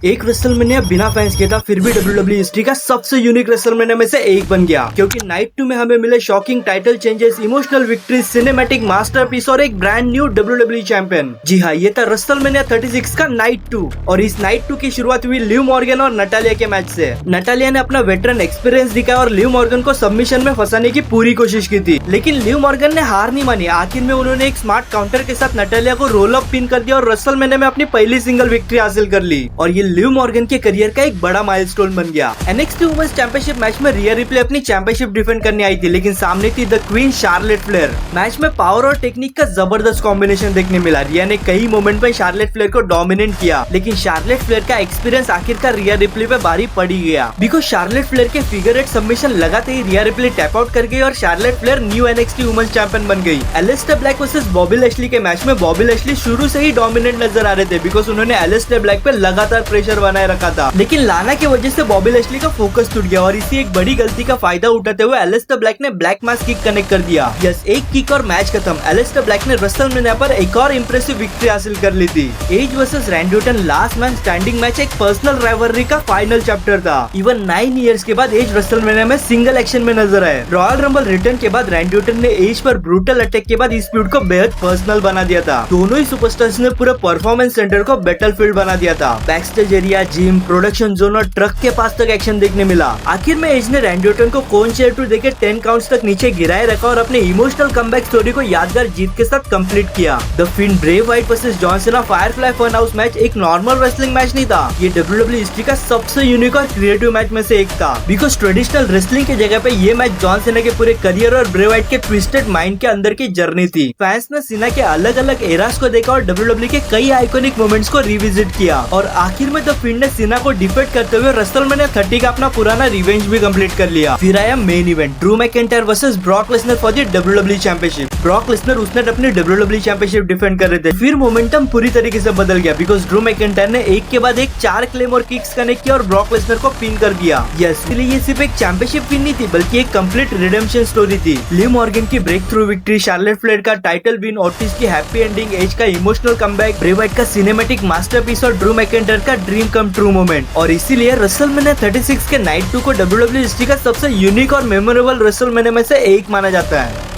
एक रेसलमेनिया बिना फैंस के था, फिर भी डब्ल्यूडब्ल्यूई हिस्ट्री का सबसे यूनिक रेसलमेनिया में से एक बन गया, क्योंकि नाइट 2 में हमें मिले shocking title changes, emotional victory, cinematic masterpiece और एक ब्रांड न्यू डब्ल्यूडब्ल्यूई चैंपियन। जी हाँ, ये था रेसलमेनिया 36 का नाइट 2। और इस नाइट 2 की शुरुआत हुई लिव मॉर्गन और नटालिया के मैच से। नटालिया ने अपना वेटरन एक्सपीरियंस दिखाया और लिव मॉर्गन को सबमिशन में फंसाने की पूरी कोशिश की थी, लेकिन लिव मॉर्गन ने हार नहीं मानी। आखिर में उन्होंने एक स्मार्ट काउंटर के साथ नटालिया को रोल अप पिन कर दिया और रेसलमेनिया में अपनी पहली सिंगल विक्ट्री हासिल कर ली। और ये लिव मॉर्गन के करियर का एक बड़ा माइलस्टोन बन गया। NXT वुमेन्स चैंपियनशिप मैच में रिया रिप्ले अपनी चैंपियनशिप डिफेंड करने आई थी, लेकिन सामने थी the queen Charlotte Flair. Match में पावर और टेक्निक का जबरदस्त कॉम्बिनेशन देखने मिला। रिया ने कई मोमेंट में शार्लेट फ्लेयर को डोमिनेट किया, लेकिन शार्लेट फ्लेयर का एक्सपीरियंस आखिरकार रिया रिप्ले पे भारी पड़ी गया। बिकॉज शार्लेट फ्लेयर के फिगर 8 सबमिशन लगाते ही रिया रिप्ले टैप आउट कर गई और Charlotte Flair new NXT women's champion बन गई। Aleister Black versus Bobby Lashley के मैच में बॉबी लैशली शुरू से ही डोमिनेंट नजर आ रहे थे, बिकॉज उन्होंने एलिस्टर ब्लैक पे लगातार प्रेशर बनाए रखा था। लेकिन लाना की वजह से बॉबी लैशली का फोकस टूट गया और इसी एक बड़ी गलती का फायदा उठाते हुए एलिस्टर ब्लैक ने ब्लैक मास किक कनेक्ट कर दिया। यस, एक किक और मैच खत्म। एलिस्टर ब्लैक ने रेसलमेनिया पर एक और इंप्रेसिव विक्ट्री हासिल कर ली थी। Edge versus Randy Orton last man standing match एक पर्सनल राइवलरी का फाइनल चैप्टर था। इवन 9 इयर्स के बाद एज रेसलमेनिया में सिंगल एक्शन में नजर आए। रॉयल रंबल रिटर्न के बाद रैंडी ऑर्टन ने एज पर ब्रूटल अटैक के बाद इस फ्यूड को बेहद पर्सनल बना दिया था। दोनों ही सुपरस्टार्स ने पूरे परफॉर्मेंस सेंटर को बैटलफील्ड बना दिया था। Backstage area, gym, production zone और ट्रक के पास तक एक्शन देखने मिला। आखिर में एज ने रैंडी ऑर्टन को कोन चेयर टू देके 10 काउंट्स तक नीचे गिराए रखा और अपने इमोशनल कमबैक स्टोरी को यादगार जीत के साथ कंप्लीट किया। The fiend Bray Wyatt versus John Cena firefly fun house match एक नॉर्मल रेसलिंग मैच नहीं था। ये डब्ल्यूडब्ल्यूई हिस्ट्री का सबसे यूनिक और क्रिएटिव मैच में से एक था, बिकॉज ट्रेडिशनल रेसलिंग की जगह पे ये मैच जॉन सीना के पूरे करियर और ब्रे व्हाइट के ट्विस्टेड माइंड के अंदर की जर्नी थी। फैंस ने सीना के अलग अलग एरास को देखा और डब्ल्यूडब्ल्यूई के कई आइकॉनिक मोमेंट्स को रिविजिट किया। और आखिर में द फिन ने सीना को डिफीट करते हुए रेसलमेनिया 30 का अपना पुराना रिवेंज भी कंप्लीट कर लिया। फिर आया main event, Drew McIntyre versus Brock Lesnar for the WWE championship. Brock Lesnar उस नाइट अपनी डब्ल्यूडब्ल्यूई चैंपियनशिप डिफेंड कर रहे थे। फिर मोमेंटम पूरी तरीके से बदल गया, बिकॉज ड्रू मैकिंटायर ने एक के बाद एक 4 क्लेम और किक्स कनेक्ट किया और ब्रॉक लेसनर को पिन कर दिया। यस, इसलिए ये सिर्फ एक चैंपियनशिप पिन नहीं थी, बल्कि एक कंप्लीट रिडेम्पशन स्टोरी थी। लिव मॉर्गन की breakthrough victory, Charlotte Flair का टाइटल विन, ऑर्टिस की हैप्पी एंडिंग, एज का इमोशनल कमबैक, ब्रे व्हाइट का सिनेमैटिक मास्टरपीस और ड्रू मैकिंटायर का ड्रीम कम ट्रू मोमेंट। और इसीलिए रेसलमेनिया 36 के नाइट 2 को डब्ल्यूडब्ल्यूई हिस्ट्री का सबसे यूनिक और मेमोरेबल रेसलमेनिया में से एक माना जाता है।